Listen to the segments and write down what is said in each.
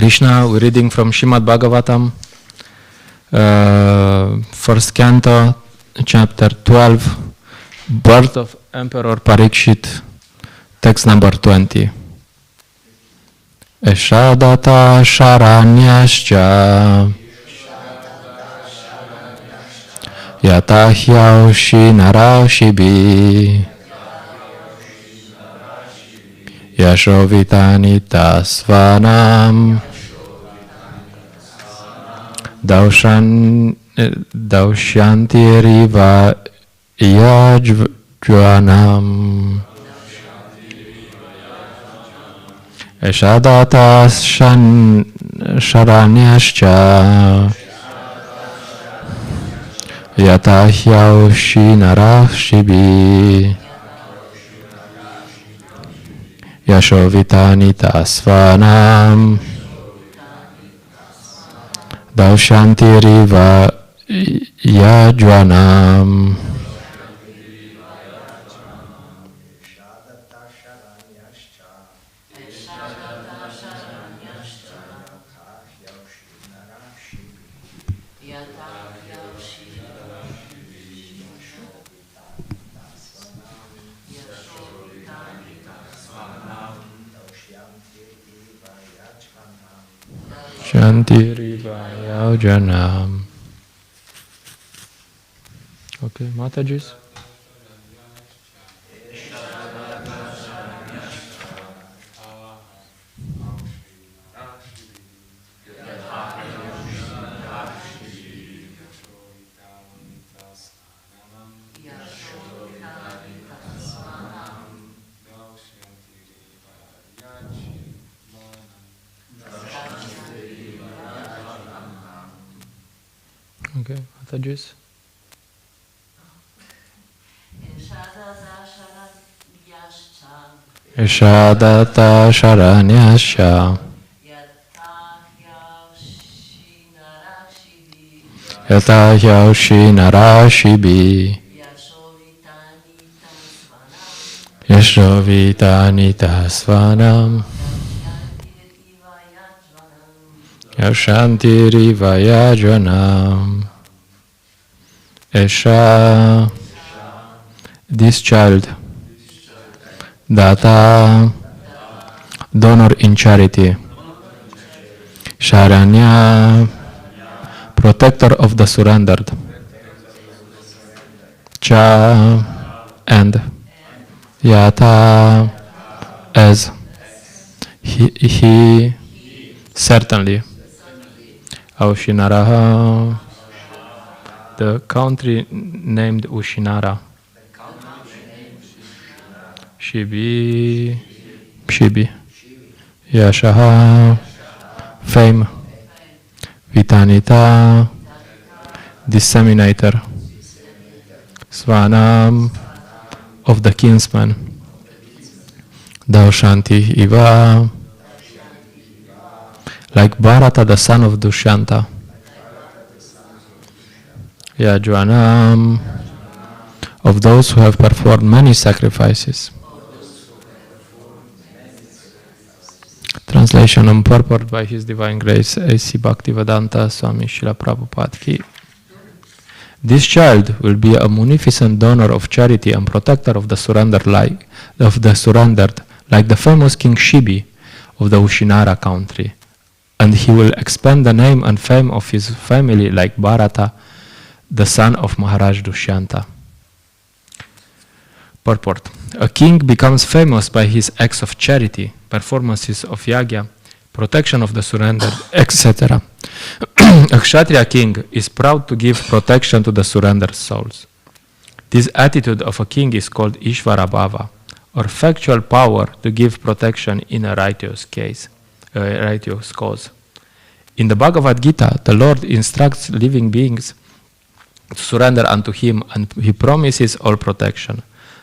Krishna. We're reading from Srimad Bhagavatam, first canto, chapter 12, birth of Emperor Parikshit, text number 20. Eshadata sharanyascha yatahyaushi narashibi yashovitani tasvanam daushantiriva yajvanam Eshadata sharanyascha yatahyaushi narashibi yashovitani tasvanam daushantiriva yajvanam. Shantiriva Janam. Okay, Matajis. Okay, Matajis. Eshadata sharanyascha yatahyaushi narashibi yashovitani tasvanam yashantiriva yajvanam. Esha, this child, Data, donor in charity, Sharanya, protector of the surrendered, Cha, and Yata, as he certainly, Aushinaraha, the country named Ushinara. Shibi, Yashaha, fame. Vitanita, disseminator. Svanam, of the kinsman. Daushanti Iva, like Bharata, the son of Dushyanta. Yajvanam, of those who have performed many sacrifices. Translation and purport by His Divine Grace A.C. Bhaktivedanta Swami Srila Prabhupada Ki. This child will be a munificent donor of charity and protector of the surrendered, like the famous King Shibi of the Ushinara country, and he will expand the name and fame of his family like Bharata, the son of Maharaj Dushyanta. Purport. A king becomes famous by his acts of charity, performances of yagya, protection of the surrendered, etc. A Kshatriya king is proud to give protection to the surrendered souls. This attitude of a king is called Ishvara Bhava, or factual power to give protection in a righteous cause. In the Bhagavad Gita, the Lord instructs living beings to surrender unto Him, and He promises all protection.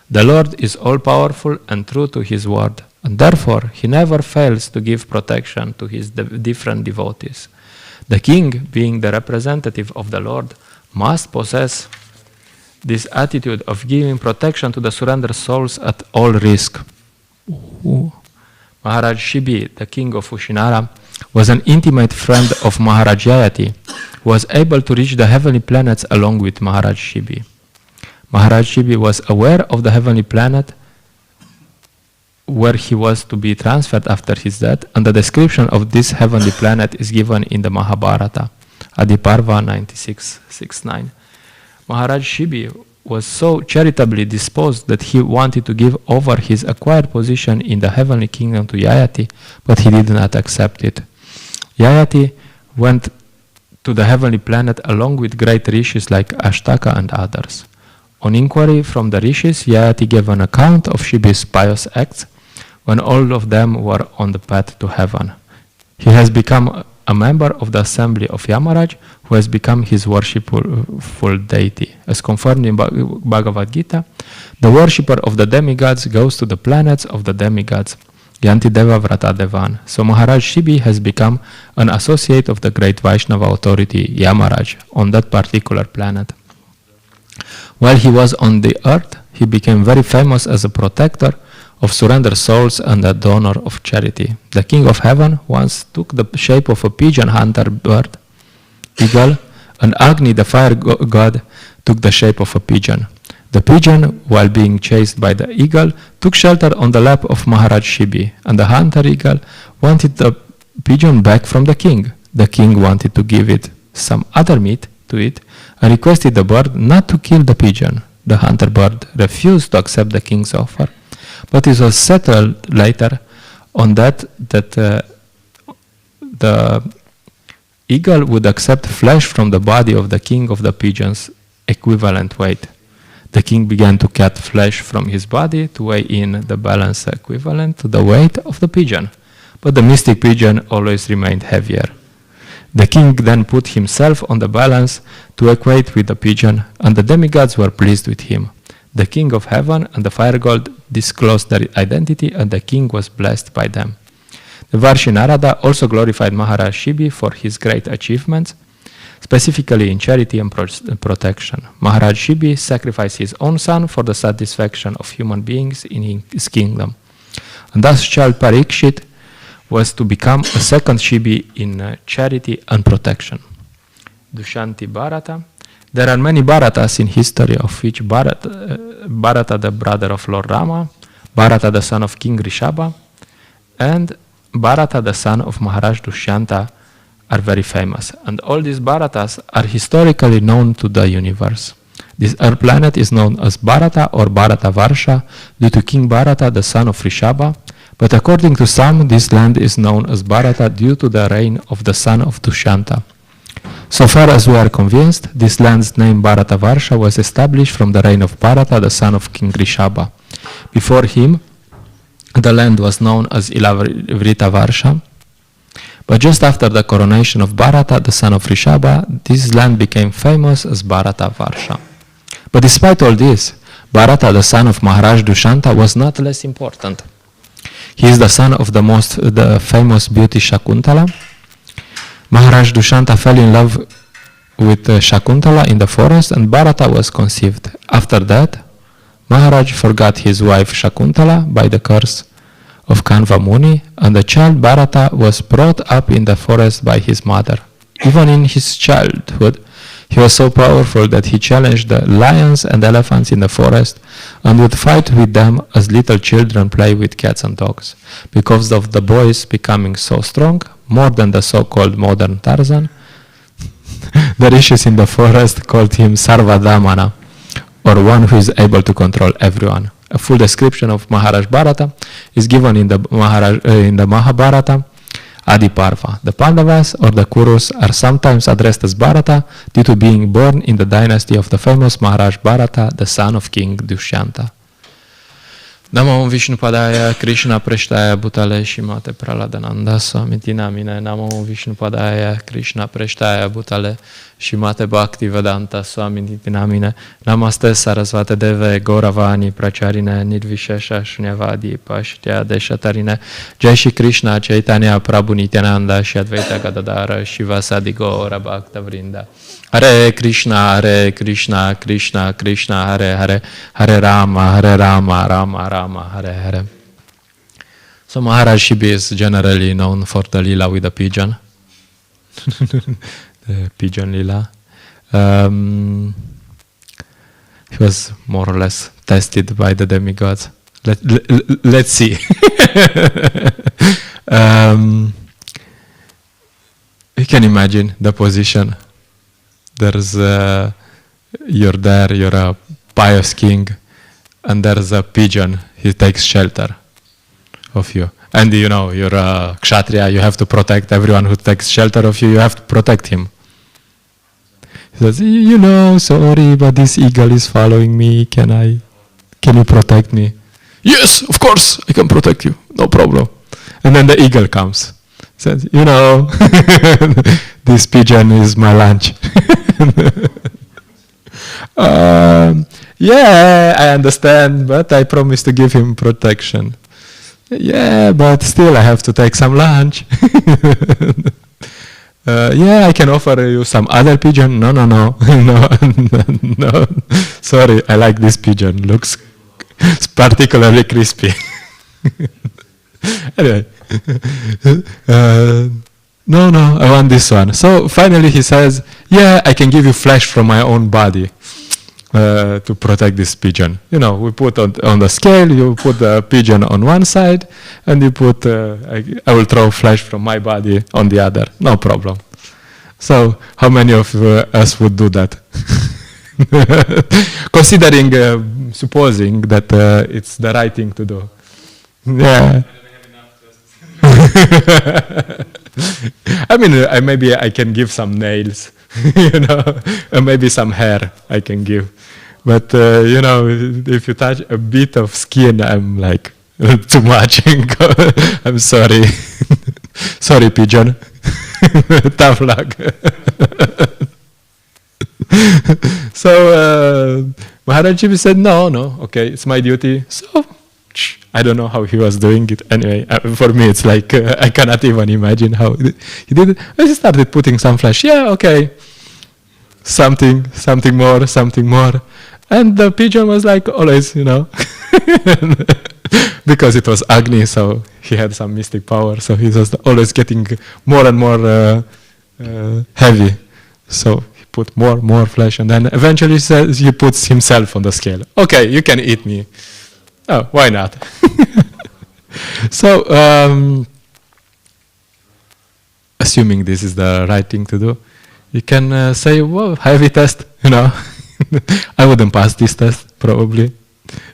The Lord is all-powerful and true to His word, and therefore He never fails to give protection to His different devotees. The king, being the representative of the Lord, must possess this attitude of giving protection to the surrendered souls at all risk. Maharaj Shibi, the king of Ushinara, was an intimate friend of Maharaj Yayati, who was able to reach the heavenly planets along with Maharaj Shibi. Maharaj Shibi was aware of the heavenly planet where he was to be transferred after his death, and the description of this heavenly planet is given in the Mahabharata, Adiparva 96:6-9. Maharaj Shibi was so charitably disposed that he wanted to give over his acquired position in the heavenly kingdom to Yayati, but he did not accept it. Yayati went to the heavenly planet along with great rishis like Ashtaka and others. On inquiry from the rishis, Yayati gave an account of Shibi's pious acts when all of them were on the path to heaven. He has become a member of the assembly of Yamaraj, who has become his worshipful deity. As confirmed in Bhagavad Gita, the worshipper of the demigods goes to the planets of the demigods, Yanti Deva Vrata Devan. So Maharaj Shibi has become an associate of the great Vaishnava authority Yamaraj on that particular planet. While he was on the earth, he became very famous as a protector of surrendered souls and a donor of charity. The king of heaven once took the shape of a pigeon hunter bird, eagle, and Agni, the fire god, took the shape of a pigeon. The pigeon, while being chased by the eagle, took shelter on the lap of Maharaj Shibi, and the hunter eagle wanted the pigeon back from the king. The king wanted to give it some other meat to eat and requested the bird not to kill the pigeon. The hunter bird refused to accept the king's offer, but it was settled later on that the eagle would accept flesh from the body of the king of the pigeon's equivalent weight. The king began to cut flesh from his body to weigh in the balance equivalent to the weight of the pigeon, but the mystic pigeon always remained heavier. The king then put himself on the balance to equate with the pigeon, and the demigods were pleased with him. The king of heaven and the fire god disclosed their identity, and the king was blessed by them. The Varshi Narada also glorified Maharaj Shibi for his great achievements, specifically in charity and protection. Maharaj Shibi sacrificed his own son for the satisfaction of human beings in his kingdom. And thus child Parikshit was to become a second Shibi in charity and protection. Dushanti Bharata. There are many Bharatas in history, of which Bharata, the brother of Lord Rama, Bharata, the son of King Rishabha, and Bharata, the son of Maharaj Dushyanta, are very famous. And all these Bharatas are historically known to the universe. This earth planet is known as Bharata or Bharata Varsha due to King Bharata, the son of Rishabha, but according to some, this land is known as Bharata due to the reign of the son of Dushyanta. So far as we are convinced, this land's name Bharata Varsha was established from the reign of Bharata, the son of King Rishabha. Before him, the land was known as Ilavrita Varsha, but just after the coronation of Bharata, the son of Rishabha, this land became famous as Bharata Varsha. But despite all this, Bharata, the son of Maharaj Dushyanta, was not less important. He is the son of the famous beauty Shakuntala. Maharaj Dushyanta fell in love with Shakuntala in the forest, and Bharata was conceived. After that, Maharaj forgot his wife Shakuntala by the curse of Kanva Muni, and the child Bharata was brought up in the forest by his mother. Even in his childhood, he was so powerful that he challenged the lions and elephants in the forest and would fight with them as little children play with cats and dogs. Because of the boys becoming so strong, more than the so-called modern Tarzan, the rishis in the forest called him Sarvadamana, or one who is able to control everyone. A full description of Maharaj Bharata is given in the Mahabharata, Adiparva. The Pandavas or the Kurus are sometimes addressed as Bharata due to being born in the dynasty of the famous Maharaj Bharata, the son of King Dushyanta. Namo Vishnupadaya Krishna Preshtaya Bhutale Shimate Praladananda Swamiti Namine. Namo Vishnupadaya Krishna Preshtaya Bhutale Shimate Bhakti Vedanta Swamiti Namine. Namaste Sarasvate Deve Gauravani Pracharine Nirvishesha Shunyavadi Pashtya Deshatarine. Jai Shri Krishna Chaitanya Prabhu Nityananda Shri Advaita Gadadara Shivasadi Gaura Bhakta Vrinda. Hare Krishna, Krishna Krishna, Hare Hare, Hare Rama, Rama Rama, Hare Hare. So Maharaj Shibi is generally known for the lila with the pigeon. The pigeon lila. He was more or less tested by the demigods. Let's see. You can imagine the position. There's you're there, you're a pious king, and there's a pigeon. He takes shelter of you. And you know, you're a kshatriya, you have to protect everyone who takes shelter of you, you have to protect him. He says, you know, sorry, but this eagle is following me, can you protect me? Yes, of course, I can protect you, no problem. And then the eagle comes. Says, you know, this pigeon is my lunch. Yeah, I understand, but I promised to give him protection. Yeah, but still I have to take some lunch. Yeah, I can offer you some other pigeon. No. No. Sorry, I like this pigeon. Looks particularly crispy. Anyway. No, I want this one. So finally he says, yeah, I can give you flesh from my own body to protect this pigeon. You know, we put on the scale, you put the pigeon on one side, and you put, I will throw flesh from my body on the other. No problem. So how many of us would do that? Considering, supposing that it's the right thing to do. Yeah. I mean, maybe I can give some nails, you know, and maybe some hair I can give. But, you know, if you touch a bit of skin, I'm like, too much. I'm sorry. Sorry, pigeon. Tough luck. So, Maharaj Ji said, no, okay, it's my duty. So, I don't know how he was doing it. Anyway, for me, it's like, I cannot even imagine how he did it. I just started putting some flesh. Yeah, okay. Something more. And the pigeon was like always, you know. Because it was Agni, so he had some mystic power. So he was always getting more and more heavy. So he put more flesh. And then eventually he puts himself on the scale. Okay, you can eat me. Oh, why not? So, assuming this is the right thing to do, you can say, "Whoa, heavy test." You know, I wouldn't pass this test probably.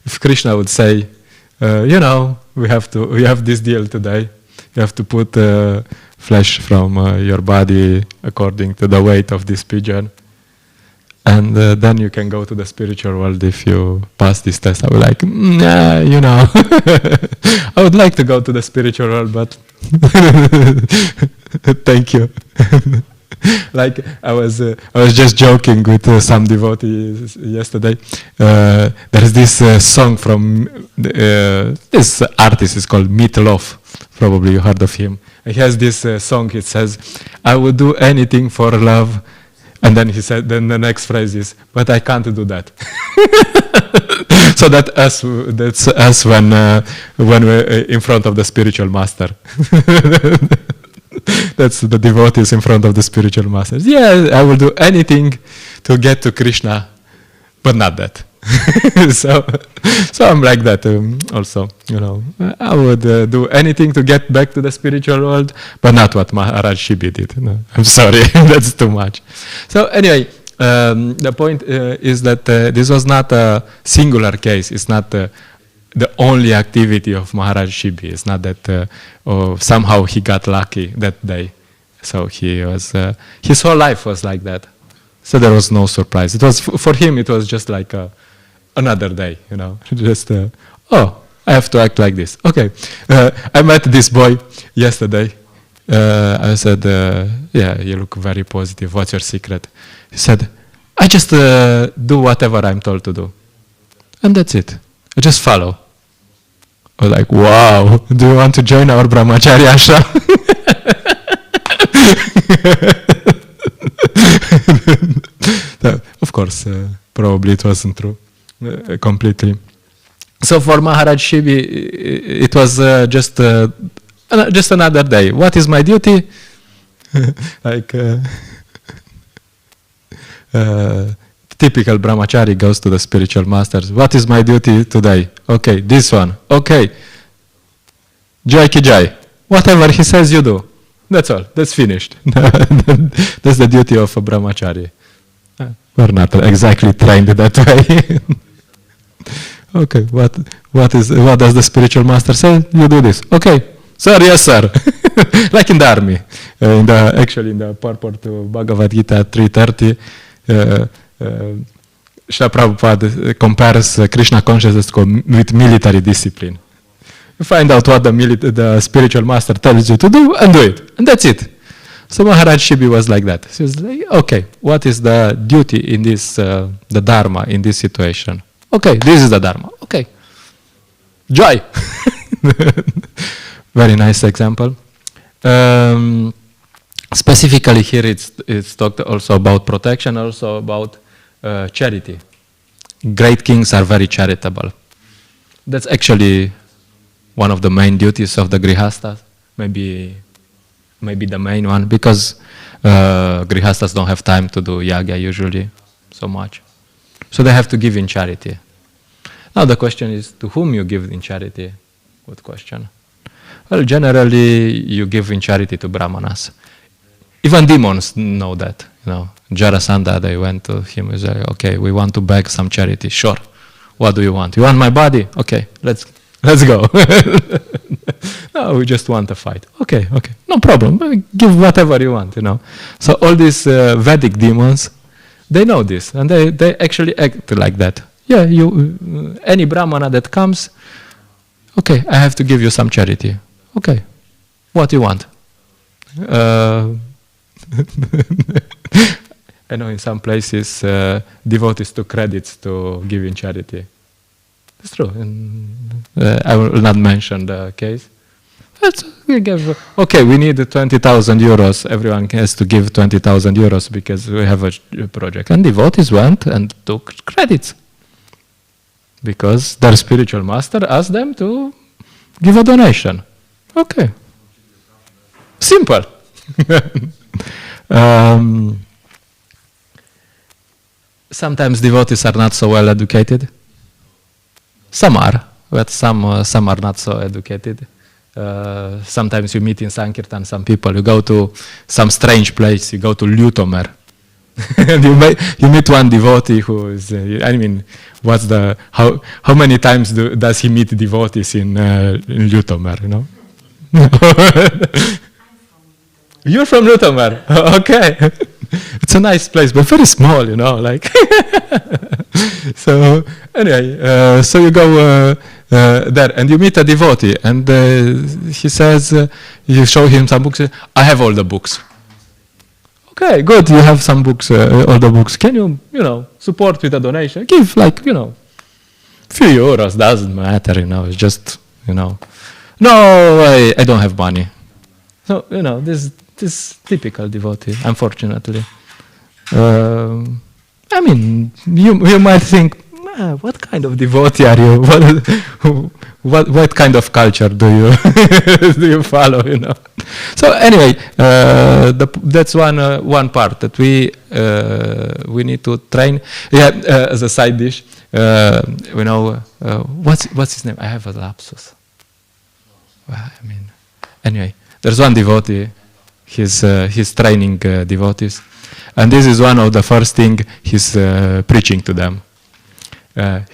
If Krishna would say, "You know, we have this deal today. You have to put flesh from your body according to the weight of this pigeon." And then you can go to the spiritual world if you pass this test. I would like, yeah, you know, I would like to go to the spiritual world, but thank you. Like I was just joking with some devotees yesterday. There is this song from this artist is called Meatloaf. Probably you heard of him. He has this song. It says, "I would do anything for love." And then he said, then the next phrase is, "But I can't do that." So that's us when we're in front of the spiritual master. That's the devotees in front of the spiritual masters. Yeah, I will do anything to get to Krishna, but not that. So I'm like that also, you know. I would do anything to get back to the spiritual world, but not what Maharaj Shibi did. No, I'm sorry, that's too much. So anyway, the point is that this was not a singular case. It's not the only activity of Maharaj Shibi. It's not that somehow he got lucky that day. So he was his whole life was like that. So there was no surprise. It was for him. It was just like another day, you know. Just I have to act like this. Okay. I met this boy yesterday. I said, "Yeah, you look very positive. What's your secret?" He said, "I just do whatever I'm told to do, and that's it. I just follow." I was like, "Wow! Do you want to join our brahmacharya ashram?" Of course, probably it wasn't true completely. So for Maharaj Shibi, it was just another day. What is my duty? Like typical brahmachari goes to the spiritual masters. What is my duty today? Okay, this one. Okay, Jai ki Jai. Whatever he says, you do. That's all. That's finished. That's the duty of a brahmachari. We're not exactly trained that way. Okay, what does the spiritual master say? You do this. Okay, sir, yes, sir. Like in the army. In the purport to Bhagavad Gita 3.30, Srila Prabhupada compares Krishna consciousness with military discipline. You find out what the spiritual master tells you to do and do it. And that's it. So Maharaj Shibi was like that. He was like, okay, what is the duty in this, the dharma in this situation? Okay, this is the dharma. Okay. Joy. Very nice example. Specifically here it's talked also about protection, also about charity. Great kings are very charitable. That's actually one of the main duties of the grihastas, maybe the main one, because grihastas don't have time to do yaga usually so much. So they have to give in charity. Now the question is, to whom you give in charity? Good question. Well, generally you give in charity to brahmanas. Even demons know that. You know, Jarasandha, they went to him and said, okay, we want to beg some charity. Sure. What do you want? You want my body? Okay, let's go. No, we just want a fight. Okay, no problem. Give whatever you want, you know. So all these Vedic demons, they know this, and they actually act like that. Yeah, any brahmana that comes, okay, I have to give you some charity. Okay, what do you want? I know in some places devotees took credits to give in charity. It's true. I will not mention the case. We need 20,000 euros. Everyone has to give 20,000 euros because we have a project. And devotees went and took credits. Because their spiritual master asked them to give a donation. Okay. Simple. Sometimes devotees are not so well educated. Some are, but some are not so educated. Sometimes you meet in Sankirtan some people. You go to some strange place. You go to Ljutomer. And you meet one devotee who is, how many times does he meet devotees in Ljutomer, you know? You're from Ljutomer? Okay. It's a nice place, but very small, you know, like. So, anyway, so you go there and you meet a devotee and he says, you show him some books, I have all the books. Okay, good, you have some books, all the books. Can you support with a donation? Give few euros, doesn't matter, it's just, No, I don't have money. So, this typical devotee, unfortunately. You might think, what kind of devotee are you? What kind of culture do you follow? So anyway, that's one part that we need to train. Yeah, as a side dish, what's his name? I have a lapsus. Well, anyway, there's one devotee. He's training devotees, and this is one of the first thing he's preaching to them.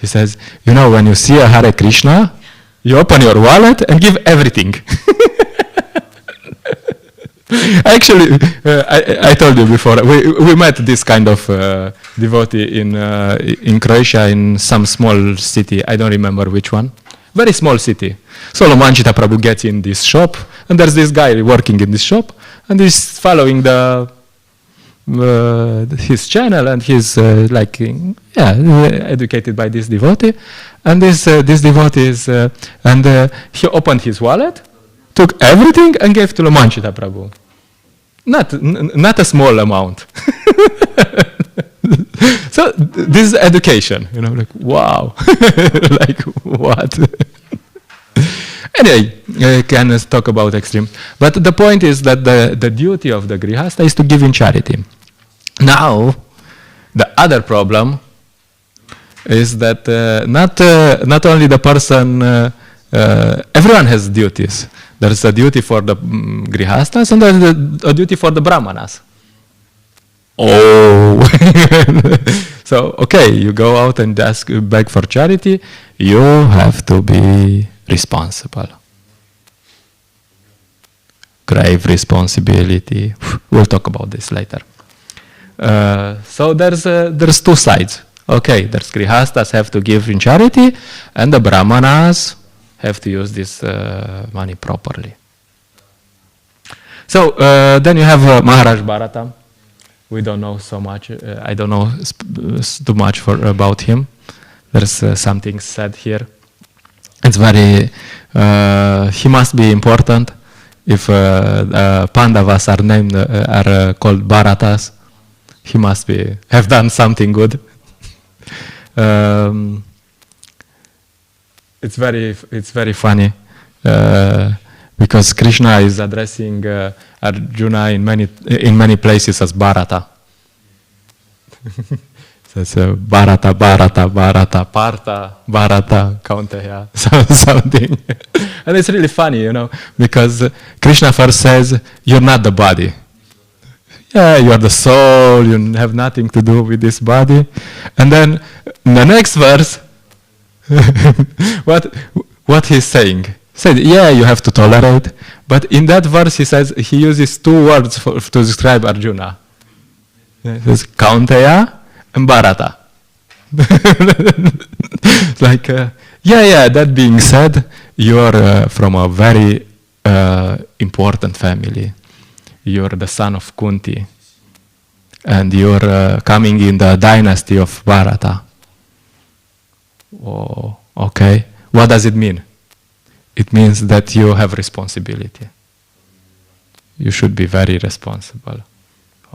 He says, when you see a Hare Krišna, you open your wallet and give everything. Actually, I told you before, we met this kind of devotee in Croatia, in some small city. I don't remember which one. Very small city. So Lomanchita Prabhu gets in this shop, and there's this guy working in this shop, and he's following his channel, and he's educated by this devotee, and this devotee is, he opened his wallet, took everything, and gave to Lomanchita Prabhu. Not a small amount. So this is education, like wow, like what? Anyway, can talk about extreme. But the point is that the duty of the grihasta is to give in charity. Now, the other problem is that not only the person, everyone has duties. There's a duty for the grihastas and there's a duty for the brahmanas. Oh, so okay, you go out and beg for charity, you have to be responsible. Grave responsibility. We'll talk about this later. So there's two sides. Okay, there's grihastas have to give in charity, and the brahmanas have to use this money properly. So then you have Maharaj Bharata. We don't know so much. I don't know too much about him. There's something said here. It's very. He must be important. If Pandavas are named are called Bharatas, he must have done something good. It's very funny because Krishna is addressing Arjuna in many places as Bharata. So it's Bharata, Bharata, Bharata, Partha, Bharata, Kaunteya, something. And it's really funny, because Krishna first says, you're not the body. Yeah, you're the soul, you have nothing to do with this body. And then in the next verse, what he's saying? He said, yeah, you have to tolerate. But in that verse, he uses two words to describe Arjuna. He says Kaunteya and Bharata. Like, that being said, you're from a very important family. You're the son of Kunti. And you're coming in the dynasty of Bharata. Oh, okay. What does it mean? It means that you have responsibility. You should be very responsible.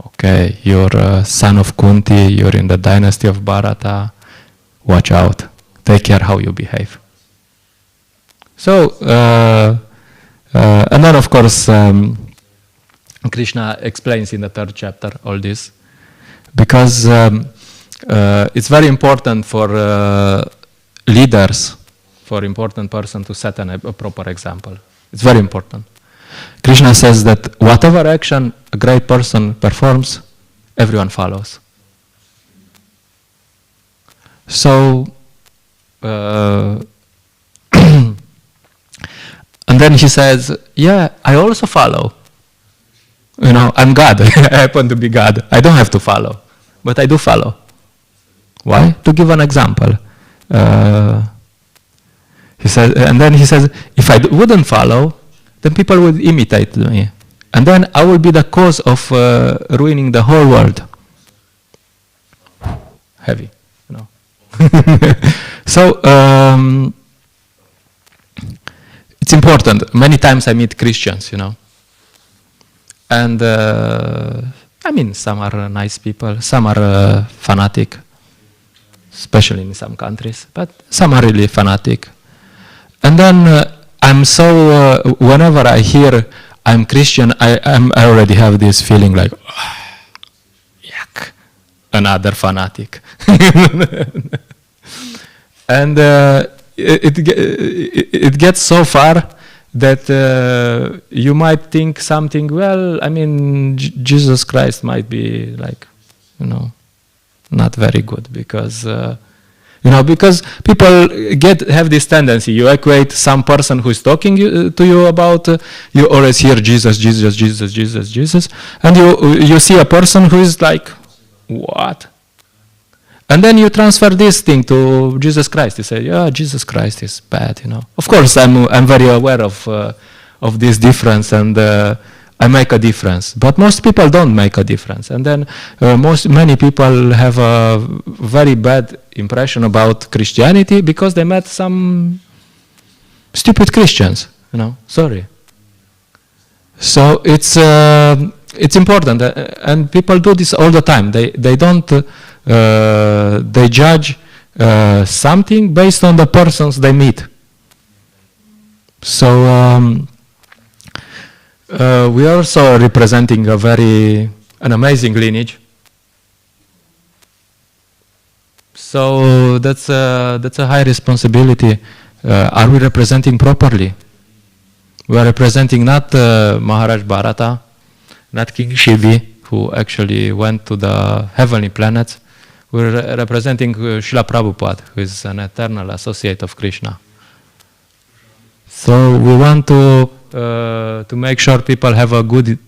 Okay, you're a son of Kunti, you're in the dynasty of Bharata. Watch out. Take care how you behave. So, and then of course, Krishna explains in the 3rd chapter all this. Because it's very important for leaders, for important person to set a proper example. It's very important. Krishna says that whatever action a great person performs, everyone follows. So, and then he says, yeah, I also follow. I'm God. I happen to be God. I don't have to follow, but I do follow. Why? To give an example. He says, and then he says, if I wouldn't follow, then people would imitate me. And then I will be the cause of ruining the whole world. Heavy, So, it's important. Many times I meet Christians, And, some are nice people, some are fanatic, especially in some countries, but some are really fanatic. And then I'm so, whenever I hear I'm Christian, I already have this feeling like, yuck, another fanatic. And it gets so far that you might think something, Jesus Christ might be like, not very good because, because people have this tendency. You equate some person who is talking to you about, you always hear Jesus, Jesus, Jesus, Jesus, Jesus, and you see a person who is like, what? And then you transfer this thing to Jesus Christ. You say, yeah, Jesus Christ is bad, Of course, I'm very aware of this difference, and I make a difference. But most people don't make a difference. And then many people have a very bad impression about Christianity because they met some stupid Christians, Sorry. So it's important, and people do this all the time. They don't they judge something based on the persons they meet. So we are also representing an amazing lineage. So that's a high responsibility. Are we representing properly? We are representing not Maharaj Bharata, not King Shivi, who actually went to the heavenly planets. We're representing Srila Prabhupada, who is an eternal associate of Krishna. So we want to make sure people have a good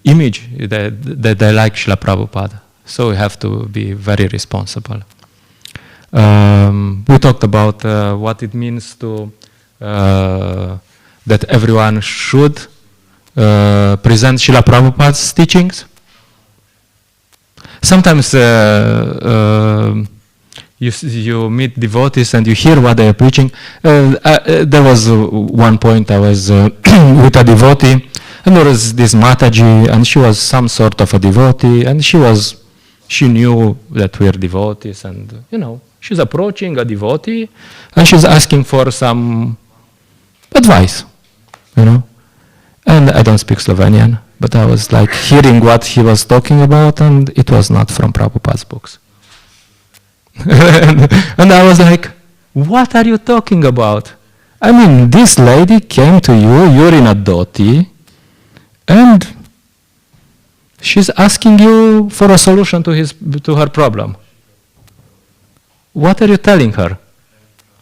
image that they like Srila Prabhupada. So we have to be very responsible. We talked about what it means to that everyone should present Srila Prabhupada's teachings. Sometimes you meet devotees and you hear what they are preaching. There was one point I was with a devotee, and there was this Mataji, and she was some sort of a devotee, and she knew that we are devotees, and she's approaching a devotee, and she's asking for some advice, And I don't speak Slovenian, but I was like hearing what he was talking about, and it was not from Prabhupada's books. And I was like, what are you talking about? I mean, this lady came to you, you're in a dhoti, and she's asking you for a solution to her problem. What are you telling her?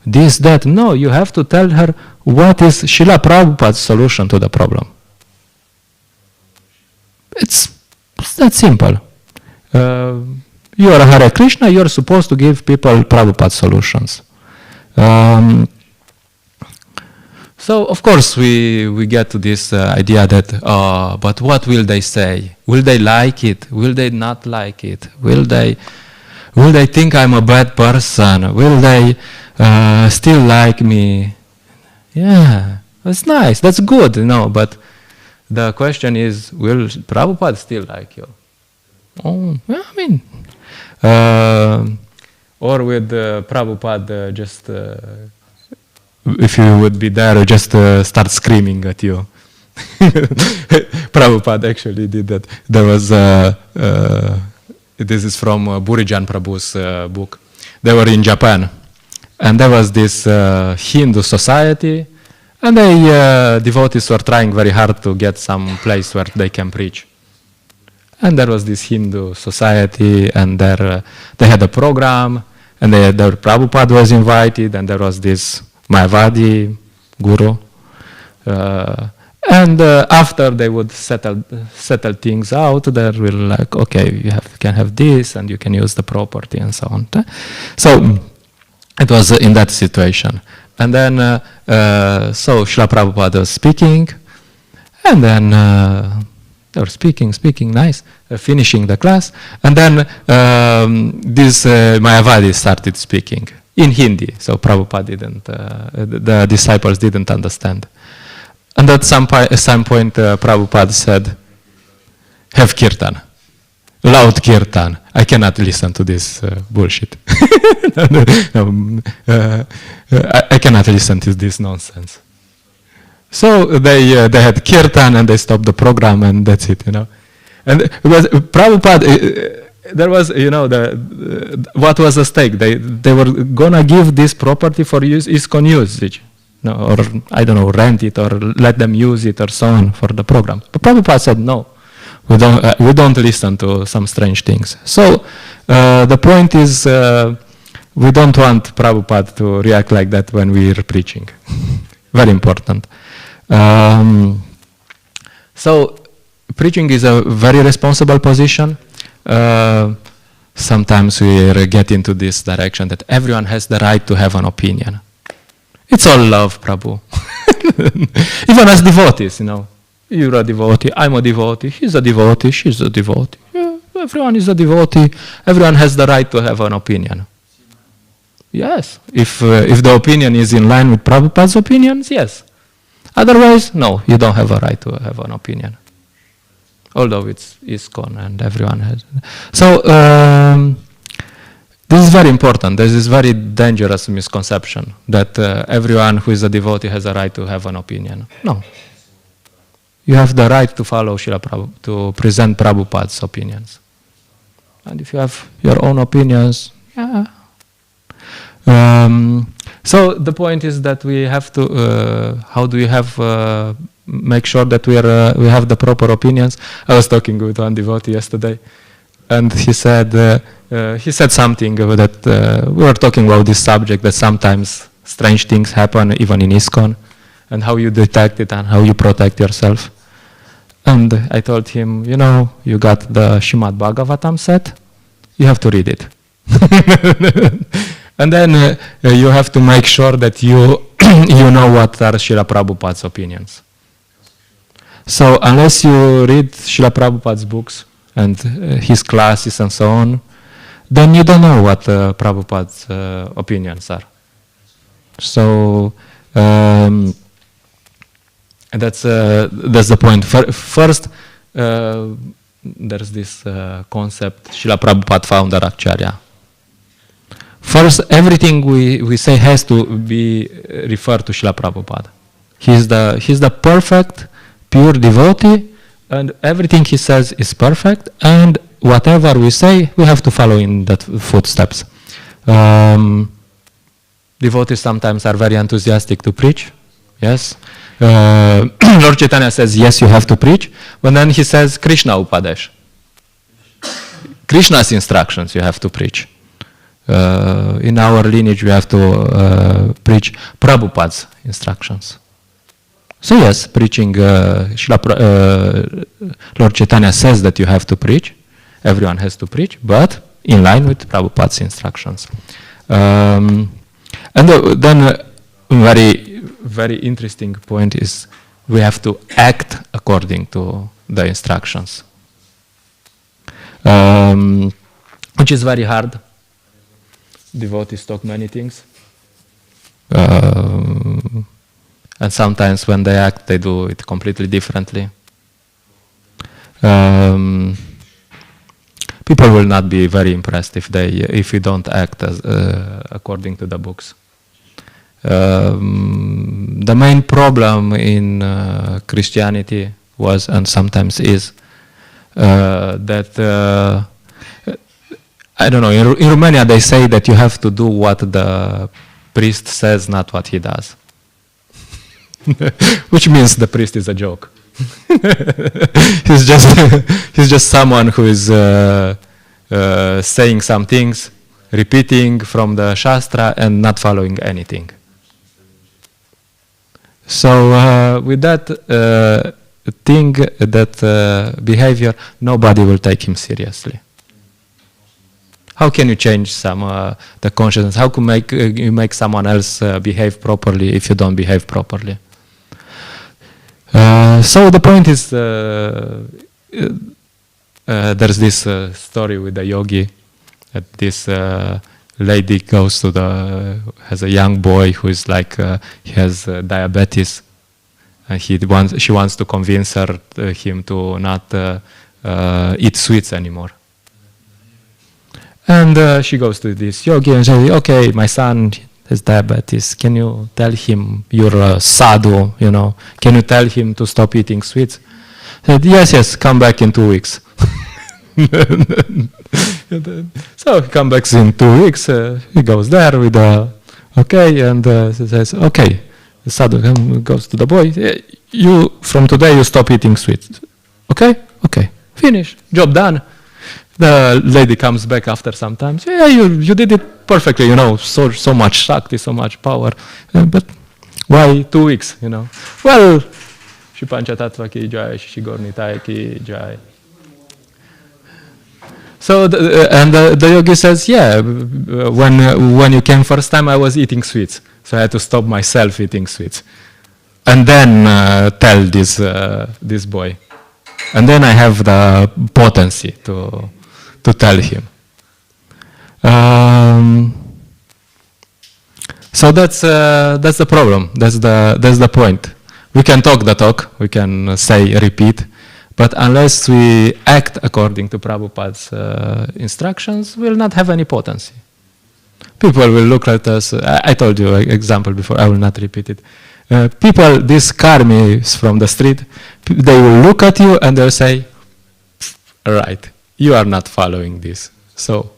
This, that. No, you have to tell her what is Srila Prabhupada's solution to the problem. It's that simple. You are a Hare Krishna, you are supposed to give people Prabhupada solutions. So, of course, we get to this idea that, but what will they say? Will they like it? Will they not like it? Will they think I'm a bad person? Will they still like me? Yeah, that's nice, that's good, but the question is, will Prabhupada still like you? Oh, well, I mean, or with Prabhupada just, if you would be there, just start screaming at you. Prabhupada actually did that. There was, this is from Burijan Prabhu's book. They were in Japan, and there was this Hindu society, and devotees were trying very hard to get some place where they can preach. And there was this Hindu society, and they had a program, and their Prabhupada was invited, and there was this Mayavadi guru. And after they would settle things out, they were like, okay, you can have this, and you can use the property, and so on. So it was in that situation. And then, so Srila Prabhupada was speaking, and then they were speaking, nice, finishing the class, and then this Mayavadi started speaking in Hindi, so Prabhupada didn't, the disciples didn't understand. And at some point, Prabhupada said, have kirtan, loud kirtan. I cannot listen to this bullshit. I cannot listen to this nonsense. So they had kirtan and they stopped the program and that's it, And because Prabhupada, there was, what was the stake? They were gonna give this property for ISKCON usage. Or I don't know, rent it or let them use it or so on for the program. But Prabhupada said no, we don't listen to some strange things. So the point is, we don't want Prabhupada to react like that when we are preaching. Very important. So preaching is a very responsible position. Sometimes we get into this direction that everyone has the right to have an opinion. It's all love, Prabhu. Even as devotees, You're a devotee, I'm a devotee, he's a devotee, she's a devotee. Yeah, everyone is a devotee. Everyone has the right to have an opinion. Yes, if the opinion is in line with Prabhupada's opinions, yes. Otherwise, no, you don't have a right to have an opinion. although it's ISKCON and everyone has. So this is very important. There's this very dangerous misconception that everyone who is a devotee has a right to have an opinion. No. You have the right to follow Srila Prabhupada, to present Prabhupada's opinions. And if you have your own opinions, yeah. So the point is that we have to, how do we have, make sure that we have the proper opinions? I was talking with one devotee yesterday, and he said something that we were talking about this subject, that sometimes strange things happen even in ISKCON, and how you detect it and how you protect yourself. And I told him, you got the Srimad Bhagavatam set, you have to read it. And then you have to make sure that you know what are Srila Prabhupada's opinions. So unless you read Srila Prabhupada's books and his classes and so on, then you don't know what Prabhupada's opinions are. So that's the point. First, there's this concept, Srila Prabhupada founder Acharya. First, everything we say has to be referred to Srila Prabhupada. He's the perfect, pure devotee, and everything he says is perfect, and whatever we say, we have to follow in that footsteps. Devotees sometimes are very enthusiastic to preach, yes. Lord Chaitanya says, yes, you have to preach, but then he says, Krishna Upadesh. Krishna's instructions you have to preach. In our lineage, we have to preach Prabhupada's instructions. So yes, preaching, Lord Chaitanya says that you have to preach. Everyone has to preach, but in line with Prabhupada's instructions. And then very, very interesting point is we have to act according to the instructions, which is very hard. Devotees talk many things, and sometimes when they act, they do it completely differently. People will not be very impressed if we don't act as, according to the books. The main problem in Christianity was, and sometimes is, that I don't know, in Romania they say that you have to do what the priest says, not what he does. Which means the priest is a joke. he's just someone who is saying some things, repeating from the Shastra and not following anything. So with that thing, that behavior, nobody will take him seriously. How can you change the consciousness? How can you make someone else behave properly if you don't behave properly? So the point is, there's this story with the yogi. That this lady goes to has a young boy who is like he has diabetes, and she wants to convince him to not eat sweets anymore. And she goes to this yogi and says, okay, my son has diabetes. Can you tell him you're a sadhu, Can you tell him to stop eating sweets? He said, yes, come back in 2 weeks. So he comes back in 2 weeks. He goes there with and he says, okay. The sadhu goes to the boy. You, from today, you stop eating sweets. Okay, finish. Job done. The lady comes back after some time. Yeah, you did it perfectly, so much Shakti, so much power. But why 2 weeks, Well, Shri Panchatattva ki jai, Shri Gornitai ki jai. So, the yogi says, yeah, when you came first time, I was eating sweets. So I had to stop myself eating sweets. And then tell this boy. And then I have the potency to tell him. So that's the problem. That's the point. We can talk the talk. We can say, repeat, But unless we act according to Prabhupada's instructions, we'll not have any potency. People will look at us. I told you an example before. I will not repeat it. People, these karmis from the street, they will look at you and they'll say, right, you are not following this. So,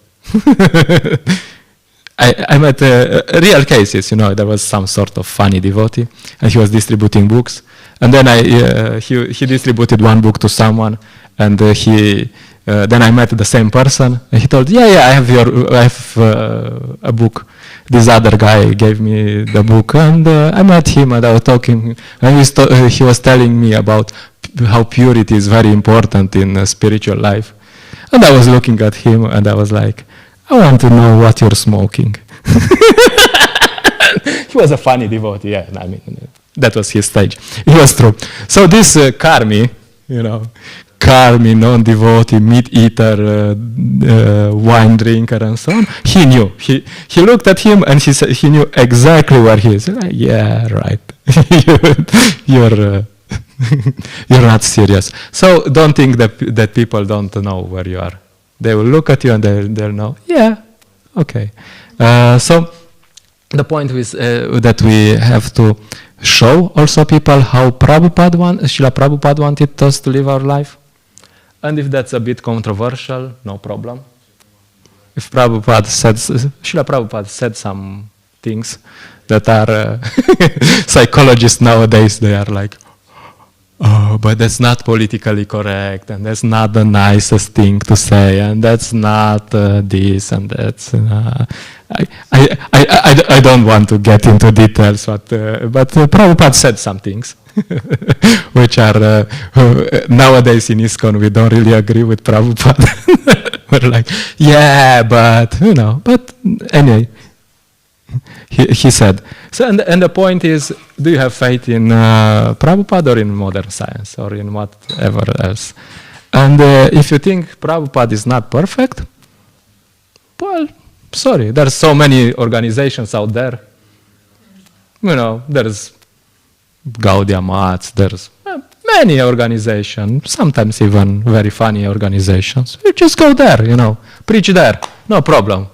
I met real cases, there was some sort of funny devotee, and he was distributing books. And then he distributed one book to someone, and then I met the same person, and he told, I have a book. This other guy gave me the book, and I met him, and I was talking, and he was telling me about how purity is very important in spiritual life. And I was looking at him, and I was like, I want to know what you're smoking. He was a funny devotee, I mean, that was his stage. It was true. So this karmi, karmi, non-devotee, meat-eater, wine drinker, and so on, he knew. He looked at him, and he said he knew exactly where he is. Yeah, right. You're not serious. So don't think that people don't know where you are. They will look at you and they'll know. Yeah, okay. So the point is that we have to show also people how Srila Prabhupada wanted us to live our life. And if that's a bit controversial, no problem. If Srila Prabhupada said some things that are psychologists nowadays, they are like, oh, but that's not politically correct, and that's not the nicest thing to say, and that's not this, and that's... I don't want to get into details, but Prabhupada said some things which are... nowadays in ISKCON we don't really agree with Prabhupada. We're like, yeah, but, but anyway... He said. So, and the point is, do you have faith in Prabhupada or in modern science or in whatever else? And if you think Prabhupada is not perfect, well, sorry, there's so many organizations out there. There's Gaudiya Mats, there's many organizations, sometimes even very funny organizations. You just go there, preach there, no problem.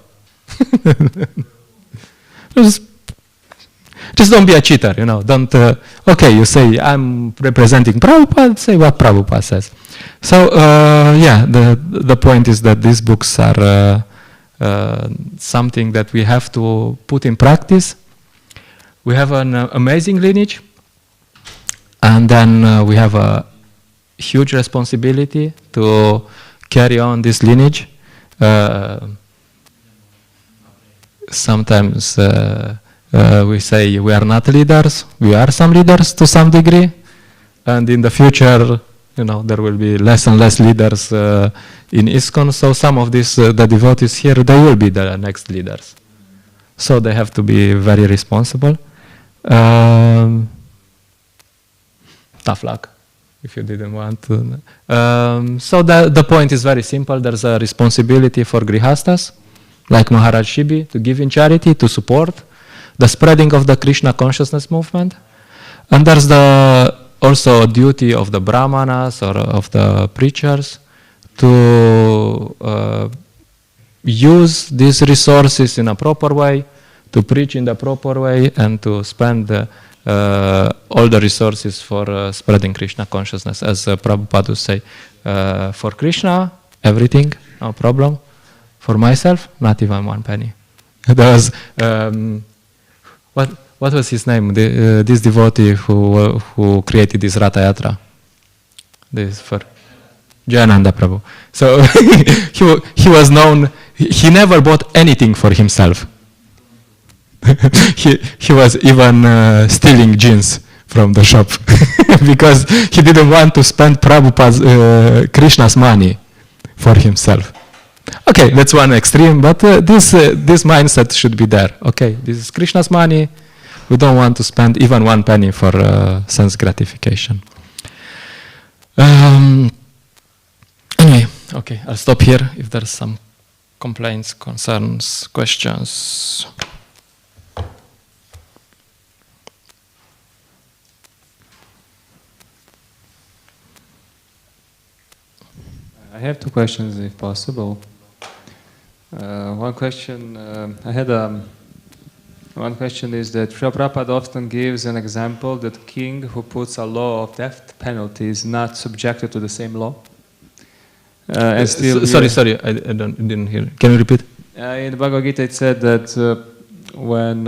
Just don't be a cheater, Don't, you say, I'm representing Prabhupada, say what Prabhupada says. So, the point is that these books are something that we have to put in practice. We have an amazing lineage, and then we have a huge responsibility to carry on this lineage. Sometimes we say we are not leaders. We are some leaders to some degree, and in the future, there will be less and less leaders in ISKCON. So some of these the devotees here, they will be the next leaders. So they have to be very responsible. Tough luck if you didn't want to. So the point is very simple. There's a responsibility for grihastas, like Maharaj Shibi, to give in charity, to support the spreading of the Krishna consciousness movement. And there's also duty of the brahmanas or of the preachers to use these resources in a proper way, to preach in the proper way, and to spend all the resources for spreading Krishna consciousness. As Prabhupada would say, for Krishna, everything, no problem. For myself, not even 1 penny. There was, what was his name? This devotee who created this Ratha Yatra. This for Jayananda Prabhu. So he was known. He never bought anything for himself. he was even stealing jeans from the shop because he didn't want to spend Prabhupada's Krishna's money for himself. Okay, that's one extreme, but this mindset should be there. Okay, this is Krishna's money. We don't want to spend even 1 penny for sense gratification. Anyway, okay, I'll stop here if there's some complaints, concerns, questions. I have two questions, if possible. One question one question is that Srila Prabhupada often gives an example that king who puts a law of death penalty is not subjected to the same law. And still, sorry, I didn't hear. Can you repeat? In the Bhagavad Gita, it said that when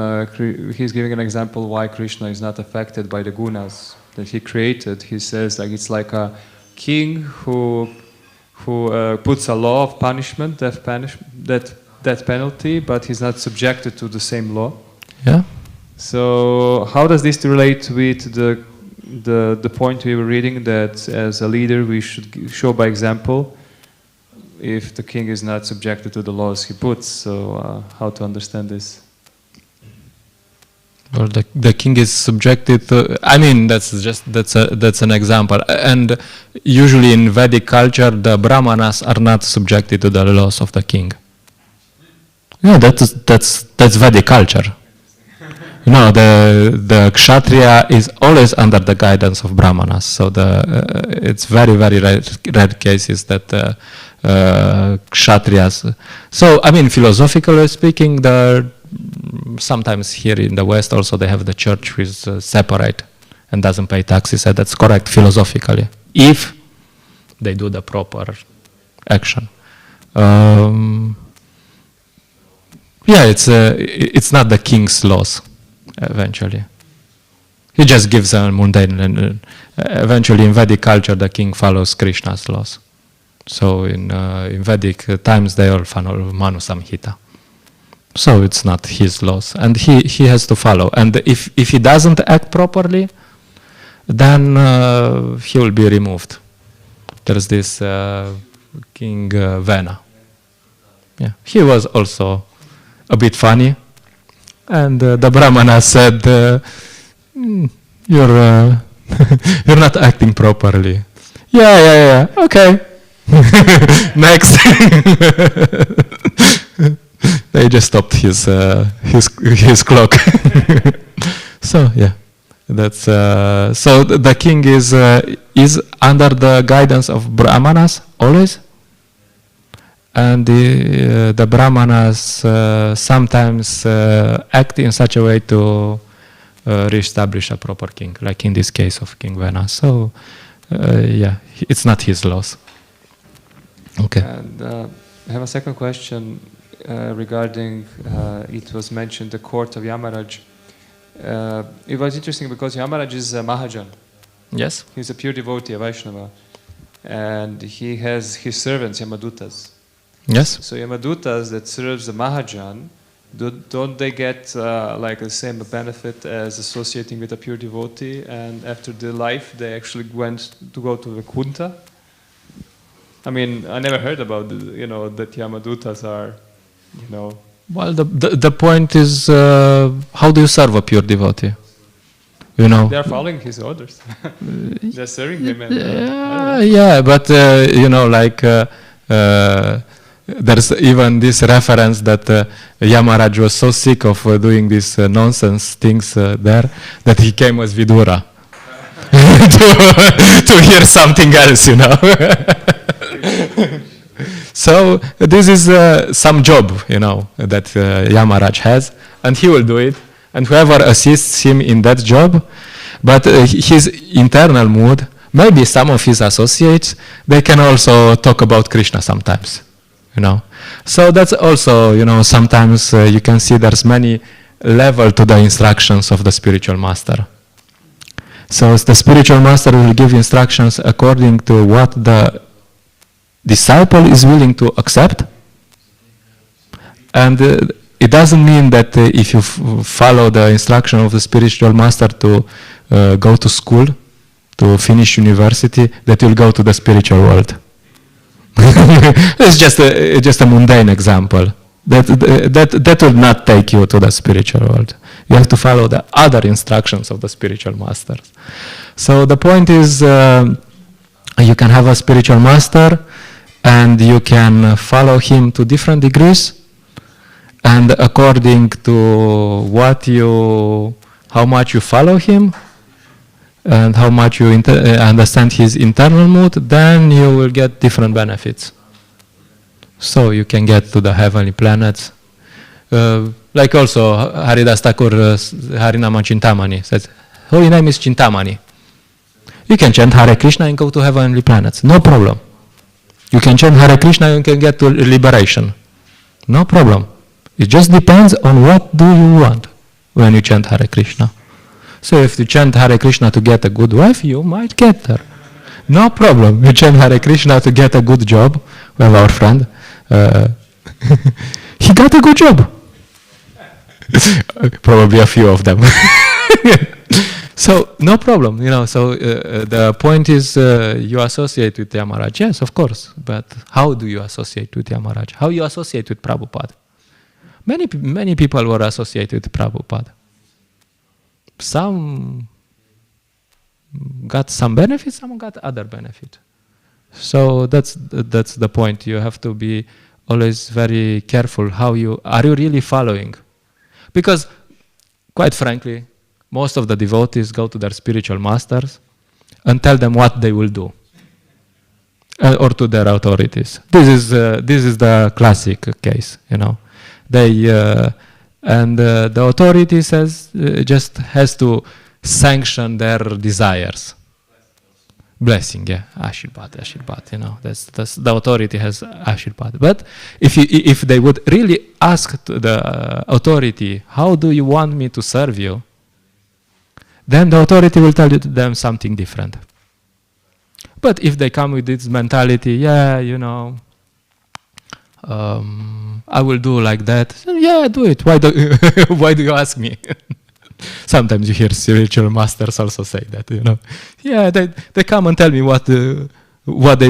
he's giving an example why Krishna is not affected by the gunas that he created, he says like it's like a king who puts a law of punishment, death penalty, but he's not subjected to the same law. Yeah. So how does this relate with the point we were reading that as a leader we should show by example if the king is not subjected to the laws he puts? So how to understand this? Well, the king is subjected to. I mean, that's an example. And usually in Vedic culture, the Brahmanas are not subjected to the laws of the king. Yeah, that's Vedic culture. No, the Kshatriya is always under the guidance of Brahmanas. So it's very, very rare cases that Kshatriyas. So, I mean, philosophically speaking, sometimes here in the West also they have the church who is separate and doesn't pay taxes. And that's correct philosophically, if they do the proper action. It's not the king's laws. Eventually, he just gives a mundane. And eventually, in Vedic culture, the king follows Krishna's laws. So in Vedic times, they all follow Manu Samhita. So it's not his laws, and he has to follow. And if he doesn't act properly, then he will be removed. There's this King Vena. Yeah, he was also a bit funny. And the Brahmana said, you're not acting properly. Yeah, okay. Next. They just stopped his clock. So yeah, that's so the king is under the guidance of Brahmanas always. And the Brahmanas sometimes act in such a way to reestablish a proper king, like in this case of King Vena. So, it's not his laws. Okay. And I have a second question regarding, it was mentioned, the court of Yamaraj. It was interesting because Yamaraj is a Mahajan. Yes. He's a pure devotee, a Vaishnava. And he has his servants, Yamadutas. Yes. So Yamadutas that serves the Mahajan, don't they get like the same benefit as associating with a pure devotee? And after the life, they actually went to go to Vaikuntha? I mean, I never heard about that Yamadutas are, Well, the point is, how do you serve a pure devotee? They are following his orders. They're serving him. But there's even this reference that Yamaraj was so sick of doing these nonsense things there that he came as Vidura to hear something else, So this is some job, that Yamaraj has, and he will do it. And whoever assists him in that job, but his internal mood, maybe some of his associates, they can also talk about Krishna sometimes. So that's also, sometimes you can see there's many levels to the instructions of the spiritual master. So the spiritual master will give instructions according to what the disciple is willing to accept. And it doesn't mean that if you follow the instruction of the spiritual master to go to school, to finish university, that you'll go to the spiritual world. It's just a mundane example. That will not take you to the spiritual world. You have to follow the other instructions of the spiritual masters. So the point is, you can have a spiritual master, and you can follow him to different degrees, and according to how much you follow him, and how much you understand his internal mood, then you will get different benefits. So you can get to the heavenly planets. Like also Haridas Thakur, Harinama Chintamani says, holy name is Chintamani. You can chant Hare Krishna and go to heavenly planets, no problem. You can chant Hare Krishna and you can get to liberation, no problem. It just depends on what do you want when you chant Hare Krishna. So if you chant Hare Krishna to get a good wife, you might get there. No problem. You chant Hare Krishna to get a good job. We have our friend. He got a good job. Probably a few of them. So no problem, So the point is you associate with Yamaraj. Yes, of course. But how do you associate with Yamaraj? How you associate with Prabhupada? Many people were associated with Prabhupada. Some got some benefit, some got other benefit. So that's the point. You have to be always very careful how you really following. Because quite frankly, most of the devotees go to their spiritual masters and tell them what they will do. Or to their authorities. This is the classic case, They the authority says just has to sanction their desires. Blessing, yeah, Ashirvad, That's the authority has Ashirvad. But if they would really ask the authority, how do you want me to serve you? Then the authority will tell them something different. But if they come with this mentality, I will do like that. Yeah, do it. Why do you ask me? Sometimes you hear spiritual masters also say that, Yeah, they come and tell me what they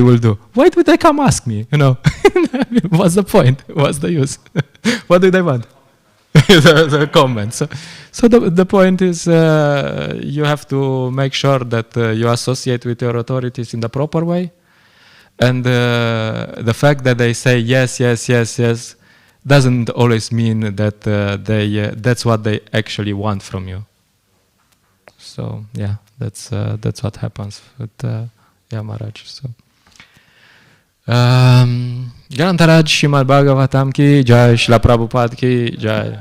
will do. Why do they come ask me? What's the point? What's the use? What do they want? the comments. So the point is you have to make sure that you associate with your authorities in the proper way. And the fact that they say yes doesn't always mean that that's what they actually want from you. So yeah, that's what happens with Yamaraj. So Grantaraj Srimad Bhagavatam ki Jai, Srila Prabhupada ki Jai.